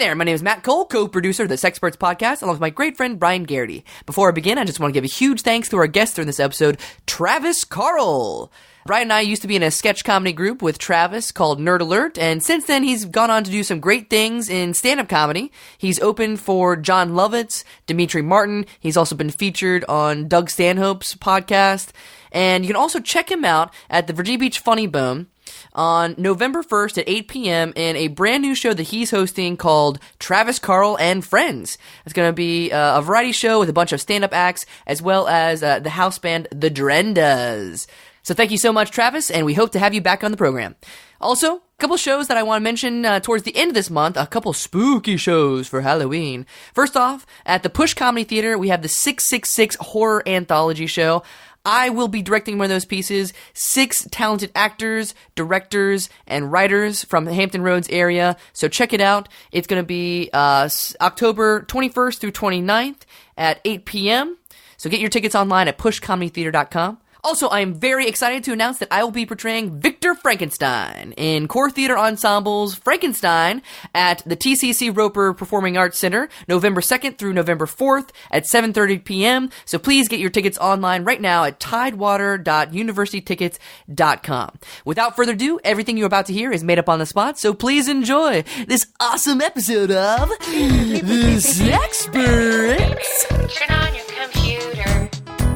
there, my name is Matt Cole, co-producer of the Sexperts podcast, along with my great friend Brian Garrity. Before I begin, I just want to give a huge thanks to our guest during this episode, Travis Carl. Brian and I used to be in a sketch comedy group with Travis called Nerd Alert, and since then he's gone on to do some great things in stand-up comedy. He's opened for John Lovitz, Dimitri Martin. He's also been featured on Doug Stanhope's podcast, and you can also check him out at the Virginia Beach Funny Bone on November 1st at 8 p.m. in a brand new show that he's hosting called Travis Carl and Friends. It's going to be a variety show with a bunch of stand-up acts, as well as the house band The Drendas. So thank you so much, Travis, and we hope to have you back on the program. Also, a couple shows that I want to mention towards the end of this month, a couple spooky shows for Halloween. First off, at the Push Comedy Theater, we have the 666 Horror Anthology Show. I will be directing one of those pieces. 6 talented actors, directors, and writers from the Hampton Roads area. So check it out. It's going to be October 21st through 29th at 8 p.m. So get your tickets online at pushcomedytheater.com. Also, I am very excited to announce that I will be portraying Victor Frankenstein in Core Theater Ensemble's Frankenstein at the TCC Roper Performing Arts Center, November 2nd through November 4th at 7:30 p.m. So please get your tickets online right now at tidewater.universitytickets.com. Without further ado, everything you're about to hear is made up on the spot, so please enjoy this awesome episode of The Sexperts. Turn on your computer,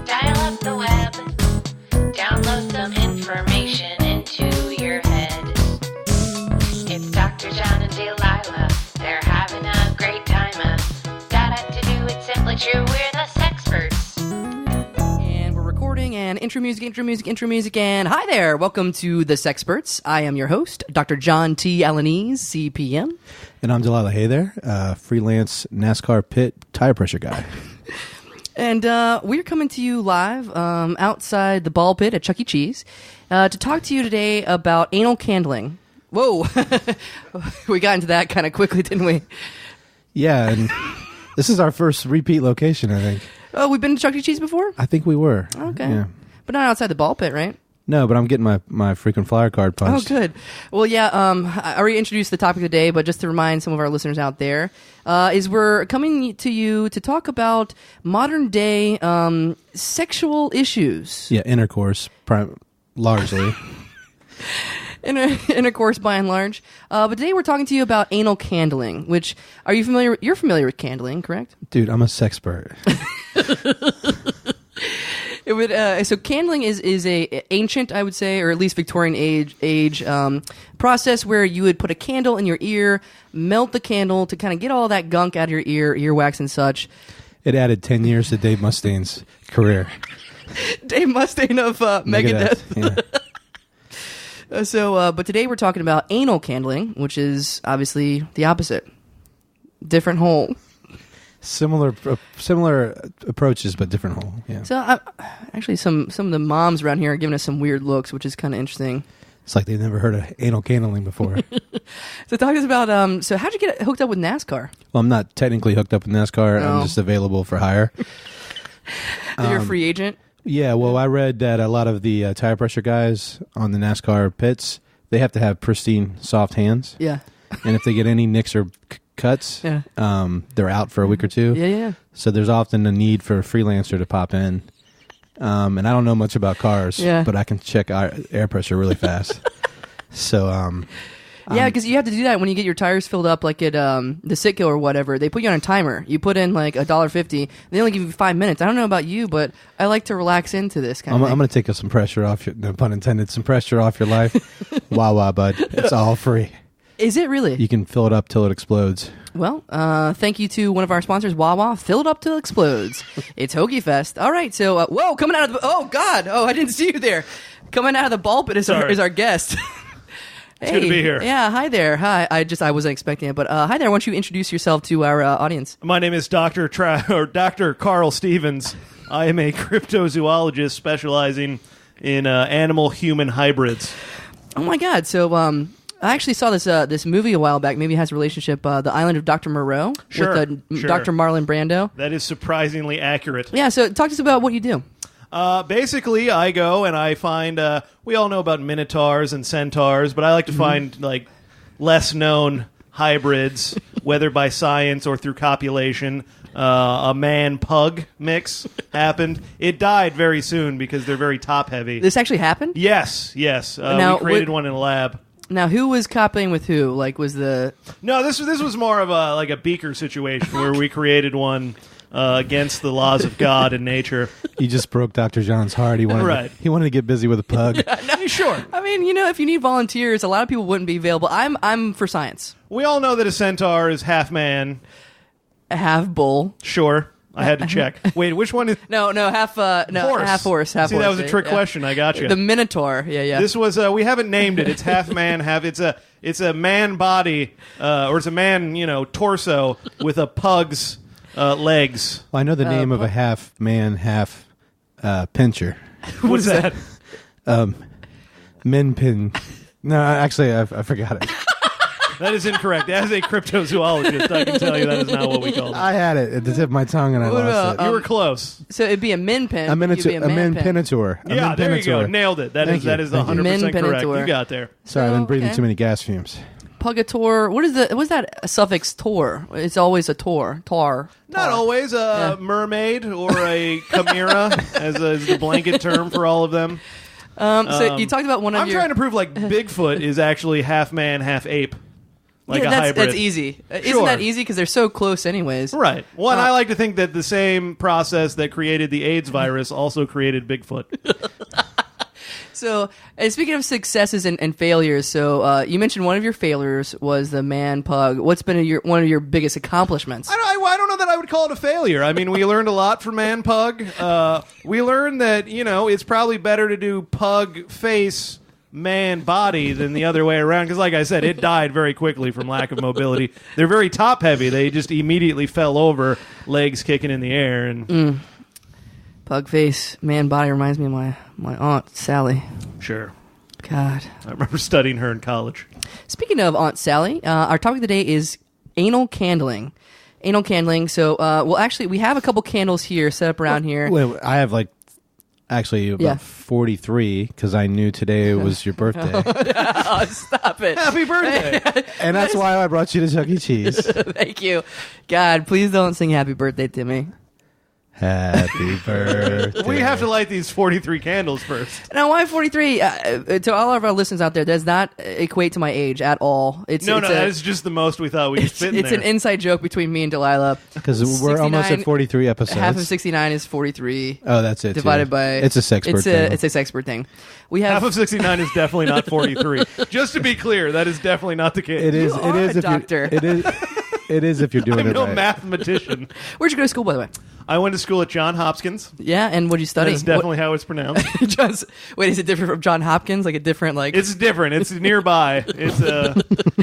dial up the web. Download some information into your head. It's Dr. John and Delilah. They're having a great time. Data to do, it's simply true. We're the Sexperts. And we're recording, and intro music, and hi there. Welcome to the Sexperts. I am your host, Dr. John T. Alanese, CPM. And I'm Delilah. Hey there, freelance NASCAR pit tire pressure guy. And we're coming to you live outside the ball pit at Chuck E. Cheese to talk to you today about anal candling. Whoa. We got into that kind of quickly, didn't we? Yeah, and this is our first repeat location, I think. Oh, we've been to Chuck E. Cheese before? I think we were. Okay. Yeah. But not outside the ball pit, right? No, but I'm getting my frequent flyer card punched. Oh, good. Well, yeah, I already introduced the topic of the day, but just to remind some of our listeners out there, is we're coming to you to talk about modern-day sexual issues. Yeah, intercourse, largely. Intercourse, by and large. But today we're talking to you about anal candling, which, are you familiar? You're familiar with candling, correct? Dude, I'm a sexpert. It would so candling is a ancient, I would say, or at least Victorian age process where you would put a candle in your ear, melt the candle to kind of get all that gunk out of your earwax and such. It added 10 years to Dave Mustaine's career. Dave Mustaine of Megadeth. Yeah. But today we're talking about anal candling, which is obviously the opposite. Different hole. Similar approaches, but different hole. Yeah. So, actually, some of the moms around here are giving us some weird looks, which is kind of interesting. It's like they've never heard of anal candling before. So, talk to us about, so how'd you get hooked up with NASCAR? Well, I'm not technically hooked up with NASCAR. No. I'm just available for hire. You're a free agent? Yeah, well, I read that a lot of the tire pressure guys on the NASCAR pits, they have to have pristine, soft hands. Yeah. And if they get any nicks or cuts, yeah. They're out for a week or two. Yeah. So there's often a need for a freelancer to pop in. And I don't know much about cars, but I can check air pressure really fast. So, yeah, because you have to do that when you get your tires filled up, like at the Sitco or whatever. They put you on a timer. You put in like $1.50. They only give you 5 minutes. I don't know about you, but I like to relax into this kind of thing. I'm going to take some pressure off your, no pun intended, some pressure off your life. Wah, bud. It's all free. Is it really? You can fill it up till it explodes. Well, thank you to one of our sponsors, Wawa. Fill it up till it explodes. It's Hoagie Fest. All right, so, whoa, coming out of the... Oh, God. Oh, I didn't see you there. Coming out of the ball pit is our guest. It's good to be here. Yeah, hi there. Hi. I wasn't expecting it, but hi there. Why don't you introduce yourself to our audience? My name is Dr. Carl Stevens. I am a cryptozoologist specializing in animal-human hybrids. Oh, my God. So, I actually saw this movie a while back. Maybe it has a relationship. The Island of Dr. Moreau sure. with Dr. Marlon Brando. That is surprisingly accurate. Yeah, so talk to us about what you do. Basically, I go and I find, we all know about minotaurs and centaurs, but I like to find, like, less known hybrids, whether by science or through copulation. A man-pug mix happened. It died very soon because they're very top-heavy. This actually happened? Yes. Now, we created one in a lab. Now, who was copying with who? Like, was the... No, this was more of a beaker situation where we created one against the laws of God and nature. You just broke Dr. John's heart. He wanted to get busy with a pug. No, sure. I mean, if you need volunteers, a lot of people wouldn't be available. I'm for science. We all know that a centaur is half man. Half bull. Sure. I had to check. Wait, which one is... No, half horse. Half horse. See, that was a trick question. I got you. The Minotaur. Yeah. This was... we haven't named it. It's half man, half... It's a man body, or it's a man, torso with a pug's legs. Well, I know the name of a half man, half pincher. What's that? Min pin. No, actually, I forgot it. That is incorrect. As a cryptozoologist, I can tell you that is not what we call it. I had it at the tip of my tongue and I lost it. You were close. So it'd be a min pin. A min pinator. Yeah, there you go. Nailed it. That is 100% correct. You got there. Sorry, I've been breathing too many gas fumes. Pugator. What's that suffix tor? It's always a tor. Tar. Not always. A mermaid or a chimera as the blanket term for all of them. So you talked about one of I'm trying to prove Bigfoot is actually half man, half ape. A hybrid. That's easy. Sure. Isn't that easy? Because they're so close anyways. Right. Well, and I like to think that the same process that created the AIDS virus also created Bigfoot. So, speaking of successes and failures, so you mentioned one of your failures was the man pug. What's been one of your biggest accomplishments? I don't know that I would call it a failure. I mean, we learned a lot from man pug. We learned that, it's probably better to do pug face man body than the other way around, because like I said, it died very quickly from lack of mobility. They're very top heavy. They just immediately fell over, legs kicking in the air. And pug face man body reminds me of my aunt Sally. Sure. God, I remember studying her in college. Speaking of Aunt Sally, our topic today is anal candling. So actually we have a couple candles here set up around here. Wait, I have about 43 because I knew today was your birthday. Oh, stop it. Happy birthday. And that's why I brought you to Chuck E. Cheese. Thank you. God, please don't sing happy birthday to me. Happy birthday. We have to light these 43 candles first. Now, why 43? To all of our listeners out there, does not equate to my age at all. That is just the most we thought we could fit in It's there. an inside joke between me and Delilah. Because we're almost at 43 episodes. Half of 69 is 43. Oh, that's it. Divided by... It's a Sexpert thing. It's a Sexpert thing. We have... Half of 69 is definitely not 43. Just to be clear, that is definitely not the case. It is. You are a doctor. It is if you're doing I'm it no right. mathematician. Where'd you go to school, by the way? I went to school at Johns Hopkins. Yeah, and what'd you study? That's definitely how it's pronounced. Wait, is it different from John Hopkins? Like a different, like... It's different. It's nearby. It's a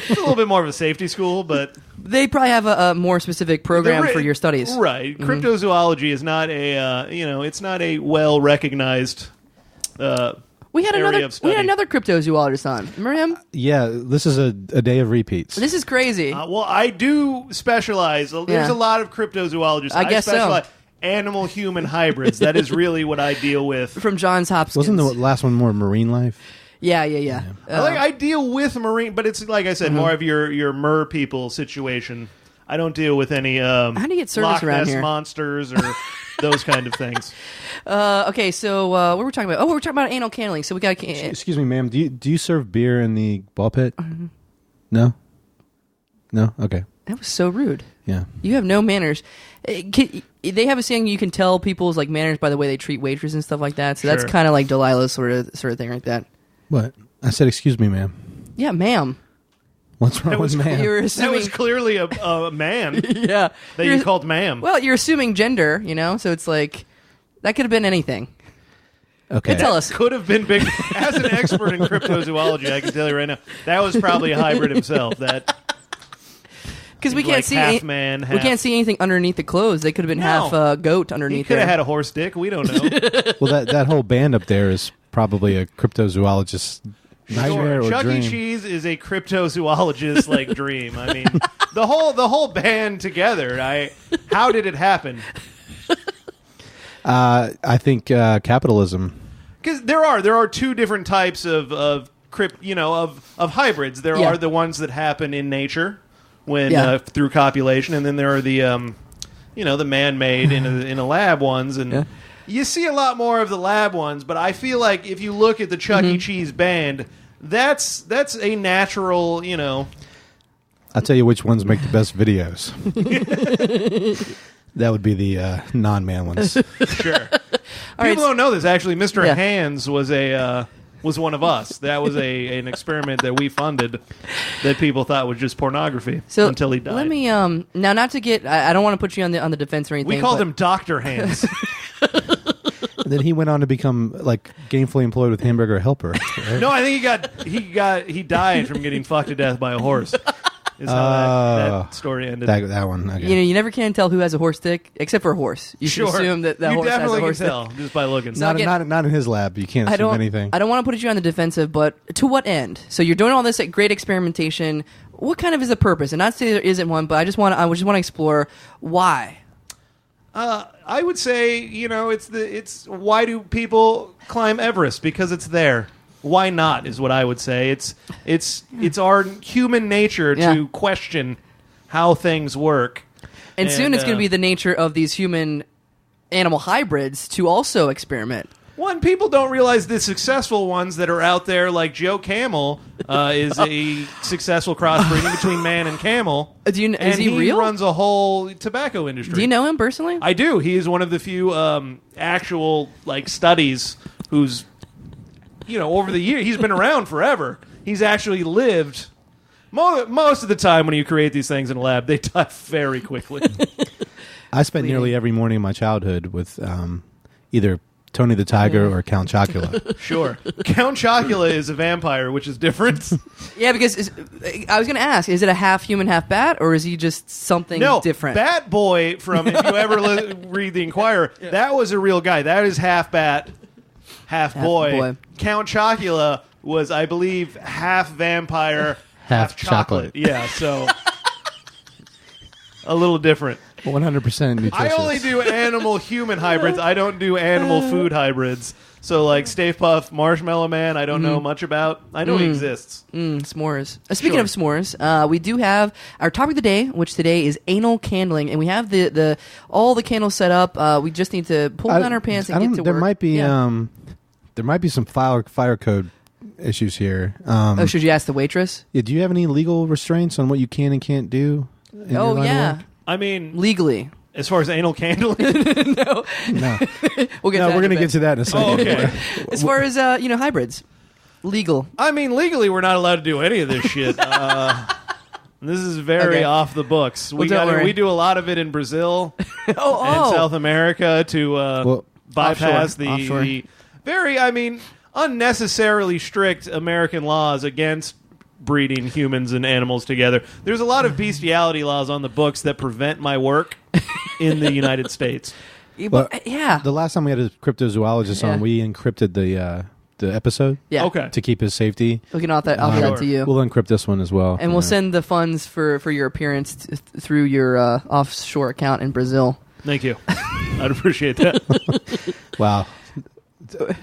little bit more of a safety school, but... They probably have a more specific program for your studies. Right. Mm-hmm. Cryptozoology is not it's not a well-recognized We had area of study. another cryptozoologist on. Remember him? Yeah, this is a day of repeats. This is crazy. Well, I do specialize. There's a lot of cryptozoologists. I guess specialize animal-human hybrids. That is really what I deal with. From Johns Hopkins. Wasn't the last one more marine life? Yeah. I deal with marine, but it's like I said, more of your mer people situation. I don't deal with any how do you get service Loch around Ness here? monsters or those kind of things. Okay, so what were we talking about? Oh, we were talking about anal candling. So we got. Excuse me, ma'am. Do you serve beer in the ball pit? No. Okay. That was so rude. Yeah. You have no manners. They have a saying you can tell people's like manners by the way they treat waiters and stuff like that. So that's kind of like Delilah's sort of thing like that. What? I said, excuse me, ma'am. Yeah, ma'am. What's wrong with ma'am? Assuming, that was clearly a man. Yeah. That you called ma'am. Well, you're assuming gender, so it's like that could have been anything. Okay. Tell us. Could have been big. As an expert in cryptozoology, I can tell you right now, that was probably a hybrid himself. That because we can't see half man, half... we can't see anything underneath the clothes. They could have been half goat underneath. He could have had a horse dick. We don't know. Well, that whole band up there is probably a cryptozoologist nightmare or Chuck dream. E. Cheese is a cryptozoologist like dream. I mean, the whole band together. How did it happen? I think capitalism. Because there are two different types of hybrids. There are the ones that happen in nature, when through copulation, and then there are the the man-made in a lab ones, and you see a lot more of the lab ones. But I feel like if you look at the Chuck E. Cheese band, that's a natural, I'll tell you which ones make the best videos. That would be the non-man ones. Sure. People don't know this. Actually, Mr. Hands was one of us. That was an experiment that we funded that people thought was just pornography until he died. Let me now, not to get. I don't want to put you on the defense or anything. We called him Dr. Hands. And then he went on to become gainfully employed with Hamburger Helper. Right? No, I think he died from getting fucked to death by a horse. Is how that story ended. That one. Okay. You never can tell who has a horse dick, except for a horse. You should assume that horse has a horse dick. You definitely can tell just by looking. Not in his lab. You can't assume anything. I don't want to put you on the defensive, but to what end? So you're doing all this great experimentation. What kind of is the purpose? And not to say there isn't one, but I just want to explore why. I would say it's why do people climb Everest? Because it's there. Why not is what I would say. It's our human nature to question how things work. And soon it's going to be the nature of these human-animal hybrids to also experiment. People don't realize the successful ones that are out there, like Joe Camel is a successful crossbreeding between man and camel. Is he real? He runs a whole tobacco industry. Do you know him personally? I do. He is one of the few actual studies who's over the year, he's been around forever. He's actually lived. Most of the time when you create these things in a lab, they die very quickly. I spent nearly every morning of my childhood with either Tony the Tiger or Count Chocula. Sure. Count Chocula is a vampire, which is different. Yeah, because I was going to ask, is it a half human, half bat, or is he just something different? Bat Boy from, if you ever read The Inquirer, that was a real guy. That is half bat, half boy. Count Chocula was, I believe, half vampire, half chocolate. Yeah, so a little different. 100% nutritious. I only do animal-human hybrids. I don't do animal-food hybrids. So, Stave Puff, Marshmallow Man, I don't know much about. I know he exists. S'mores. Speaking of s'mores, we do have our topic of the day, which today is anal candling, and we have all the candles set up. We just need to pull down our pants and get to work. There might be some fire code issues here. Should you ask the waitress? Yeah, do you have any legal restraints on what you can and can't do? Oh, yeah. I mean, legally. As far as anal candling? No. We're going to get to that in a second. Oh, okay. As far as, hybrids. Legal. I mean, legally, we're not allowed to do any of this shit. This is very off the books. We do a lot of it in Brazil and South America to bypass the very, unnecessarily strict American laws against breeding humans and animals together. There's a lot of bestiality laws on the books that prevent my work in the United States. Well, the last time we had a cryptozoologist on, we encrypted the episode. Yeah. Okay. To keep his safety. We can offer that to you. We'll encrypt this one as well. And we'll send the funds for your appearance through your offshore account in Brazil. Thank you. I'd appreciate that. Wow.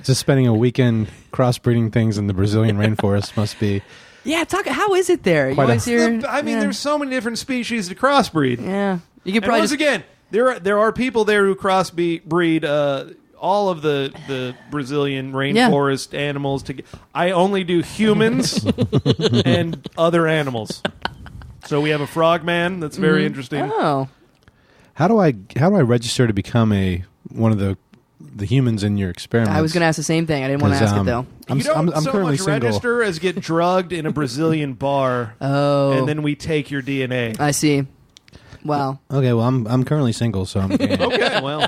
Just spending a weekend crossbreeding things in the Brazilian rainforest must be... Yeah, how is it there? There's so many different species to crossbreed. Yeah. You could probably once again, there are people there who crossbreed all of the Brazilian rainforest animals. I only do humans and other animals. So we have a frogman that's very interesting. Oh. How do I register to become one of the humans in your experiment? I was going to ask the same thing. I didn't want to ask it though. I'm so currently much single. Register as get drugged in a Brazilian bar. Oh. And then we take your DNA. I see. Wow. Okay, well I'm currently single, so I'm okay, well.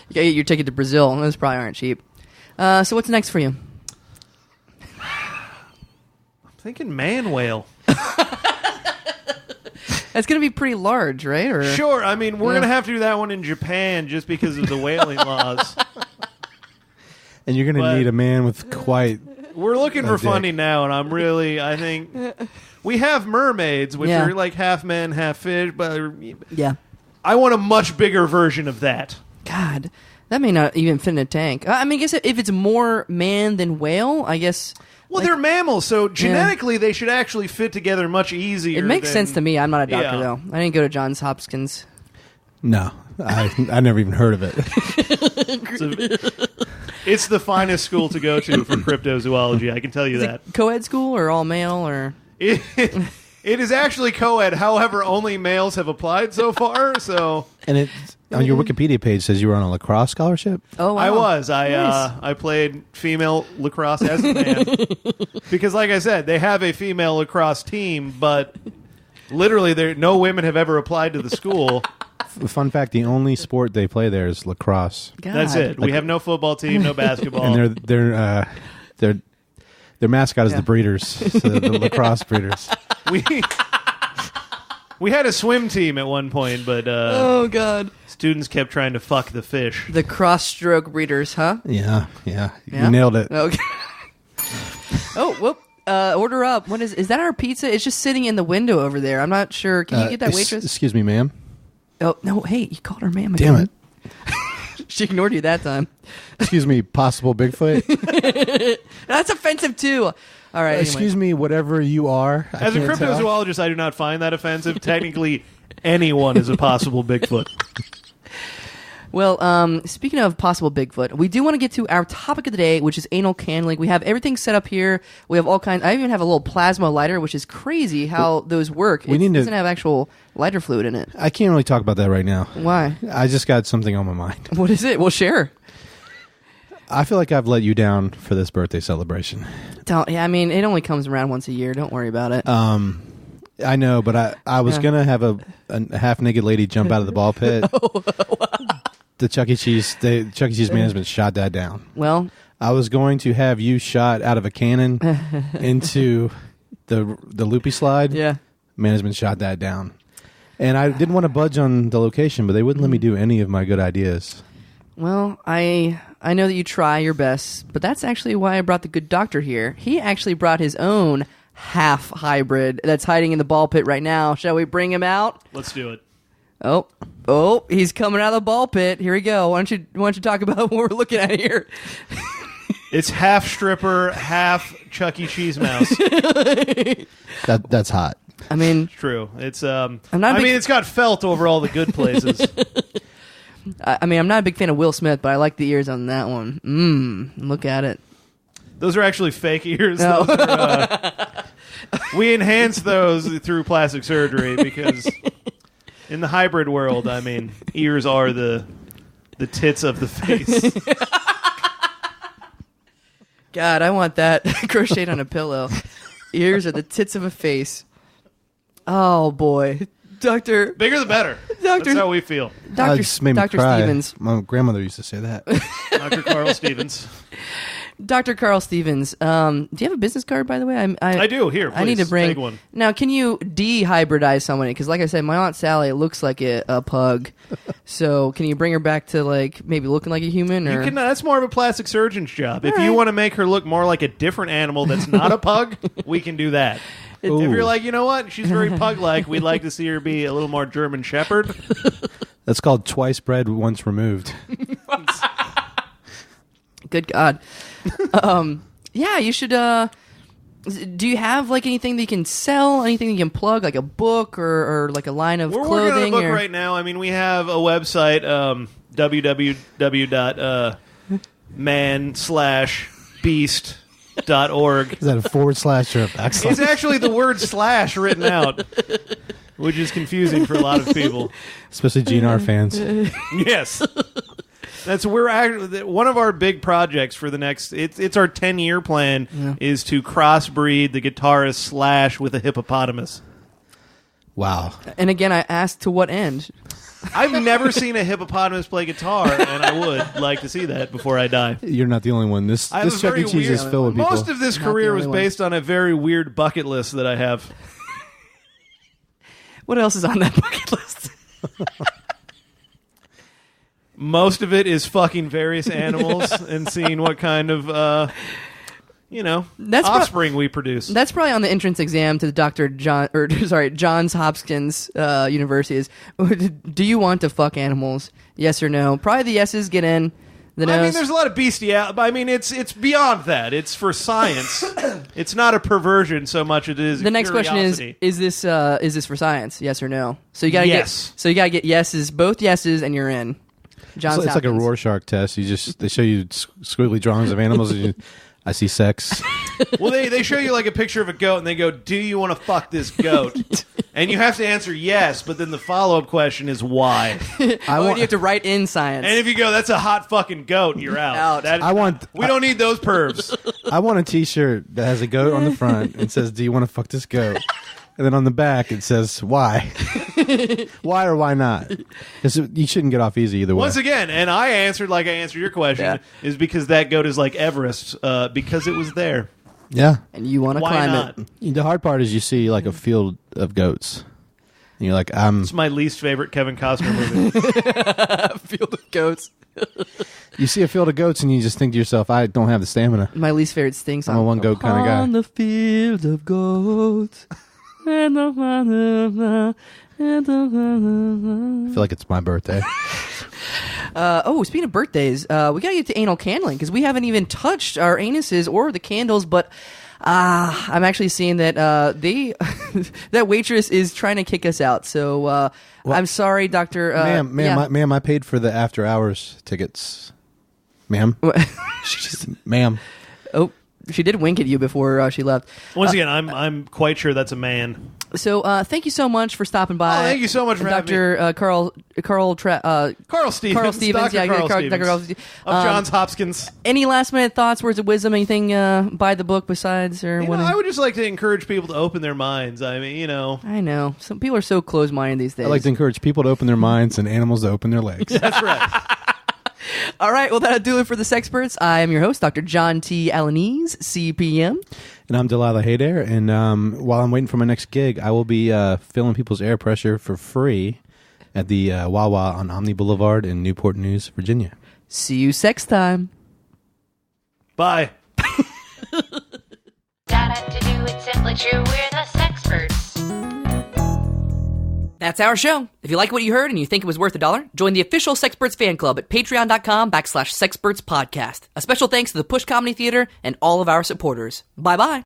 You get your ticket to Brazil. Those probably aren't cheap. So what's next for you? I'm thinking man whale. That's going to be pretty large, right? Or sure. We're going to have to do that one in Japan just because of the whaling laws. And you're going to need a man with quite... We're looking for funding now, and I think... We have mermaids, which are like half men, half fish, but... Yeah. I want a much bigger version of that. God. That may not even fit in a tank. I mean, I guess if it's more man than whale, I guess... Well, they're mammals, so genetically they should actually fit together much easier. It makes sense to me. I'm not a doctor, though. I didn't go to Johns Hopkins. No, I never even heard of it. It's the finest school to go to for cryptozoology, I can tell you that. Co-ed school or all male? Or It is actually co-ed, however, only males have applied so far, so... And it on your Wikipedia page says you were on a lacrosse scholarship? Oh, wow. I was. Nice. I played female lacrosse as a man. Because, like I said, they have a female lacrosse team, but literally no women have ever applied to the school. Fun fact, the only sport they play there is lacrosse. God. That's it. We have no football team, no basketball. And their mascot is the Breeders, so the lacrosse Breeders. We had a swim team at one point, but oh, God. Students kept trying to fuck the fish. The cross-stroke breeders, huh? Yeah. You nailed it. Okay. Oh, whoop. Order up. What is that our pizza? It's just sitting in the window over there. I'm not sure. Can you get that waitress? Excuse me, ma'am. Oh, no. Hey, you called her ma'am Damn again. it. She ignored you that time. Excuse me, possible Bigfoot? That's offensive, too. All right. Excuse me, whatever you are. As a cryptozoologist, I do not find that offensive. Technically, anyone is a possible Bigfoot. Well, speaking of possible Bigfoot, we do want to get to our topic of the day, which is anal cannling. We have everything set up here. We have all kinds. I even have a little plasma lighter, which is crazy how those work. It doesn't have actual lighter fluid in it. I can't really talk about that right now. Why? I just got something on my mind. What is it? Well, share. I feel like I've let you down for this birthday celebration. I mean, it only comes around once a year. Don't worry about it. I know, but I was going to have a half-naked lady jump out of the ball pit. The Chuck E. Cheese management shot that down. Well, I was going to have you shot out of a cannon into the loopy slide. Yeah. Management shot that down. And I didn't want to budge on the location, but they wouldn't let me do any of my good ideas. Well, I know that you try your best, but that's actually why I brought the good doctor here. He actually brought his own half hybrid that's hiding in the ball pit right now. Shall we bring him out? Let's do it. Oh, he's coming out of the ball pit. Here we go. Why don't you talk about what we're looking at here? It's half stripper, half Chuck E. Cheese mouse. That's hot. I mean, It's true. It's it's got felt over all the good places. I'm not a big fan of Will Smith, but I like the ears on that one. Look at it. Those are actually fake ears. No. Those are, we enhance those through plastic surgery because in the hybrid world, I mean, ears are the tits of the face. God, I want that crocheted on a pillow. Ears are the tits of a face. Oh, boy. Doctor. Bigger the better. Doctor. That's how we feel. That just made me Dr. cry. Stevens. My grandmother used to say that. Dr. Carl Stevens. Dr. Carl Stevens, do you have a business card, by the way? I do. Here, please, I need to bring take one. Now, can you de-hybridize somebody? Because, like I said, my Aunt Sally looks like a pug. So, can you bring her back to maybe looking like a human? Or? You can. That's more of a plastic surgeon's job. If you want to make her look more like a different animal that's not a pug, we can do that. If you're like, you know what, she's very pug-like, we'd like to see her be a little more German Shepherd. That's called twice bred, once removed. Good God. Yeah, you should. Do you have anything that you can sell? Anything that you can plug, like a book or like a line of clothing? We're working on a book or? right now. I mean, we have a website, www.man/beast.org. Is that a / or a backslash? It's actually the word / written out, which is confusing for a lot of people. Especially GNR fans. Yes. One of our big projects for the next. It's our 10-year plan is to crossbreed the guitarist Slash with a hippopotamus. Wow. And again, I asked to what end? I've never seen a hippopotamus play guitar, and I would like to see that before I die. You're not the only one. This Chuck E. Cheese is filled with people. Most of this career was based on a very weird bucket list that I have. What else is on that bucket list? Most of it is fucking various animals and seeing what kind of, That's offspring we produce. That's probably on the entrance exam to the Johns Hopkins University. Is do you want to fuck animals? Yes or no? Probably the yeses get in. The no's. I mean, there's a lot of bestiality. I mean, it's beyond that. It's for science. It's not a perversion so much as it is. The next curiosity. question is this for science? Yes or no? So you gotta Yes. get yeses, both yeses, and you're in. Johns It's like a Hopkins. Rorschach test. They show you squiggly drawings of animals. And I see sex. Well, they show you like a picture of a goat, and they go, "Do you want to fuck this goat?" And you have to answer yes, but then the follow-up question is why. You have to write in science. And if you go, "That's a hot fucking goat," you're out. Out. We don't need those pervs. I want a T-shirt that has a goat on the front and says, "Do you want to fuck this goat?" And then on the back it says, "Why?" Why or why not? Because you shouldn't get off easy either way. Once again, and I answered like I answered your question, is because that goat is like Everest, because it was there. Yeah. And you want to Why climb not? it. The hard part is you see like a field of goats. And you're like, It's my least favorite Kevin Costner movie. Field of goats. you see a field of goats and you just think to yourself, I don't have the stamina. My least favorite sting song. I'm a one goat kind of guy. On the field of goats. I feel like it's my birthday. Speaking of birthdays, we gotta get to anal candling because we haven't even touched our anuses or the candles. But I'm actually seeing that that waitress is trying to kick us out. So I'm sorry, Doctor. Ma'am, I paid for the after hours tickets. Ma'am, ma'am. Oh, she did wink at you before she left. Once again, I'm quite sure that's a man. So thank you so much for stopping by. Oh, thank you so much for having me. Dr. Carl Stevens. Carl Stevens. Dr. Carl Dr. Carl Stevens. Of Johns Hopkins. Any last minute thoughts, words of wisdom, anything by the book besides? I would just like to encourage people to open their minds. I mean, I know. Some people are so closed-minded these days. I like to encourage people to open their minds and animals to open their legs. That's right. All right, well, that'll do it for the Sexperts. I am your host, Dr. John T. Alanese, CPM. And I'm Delilah Haydair, and while I'm waiting for my next gig, I will be filling people's air pressure for free at the Wawa on Omni Boulevard in Newport News, Virginia. See you sex time. Bye. Da-da-to-do, it's simply true, we're the Sexperts. That's our show. If you like what you heard and you think it was worth $1, join the official Sexperts fan club at patreon.com/Sexperts podcast. A special thanks to the Push Comedy Theater and all of our supporters. Bye-bye.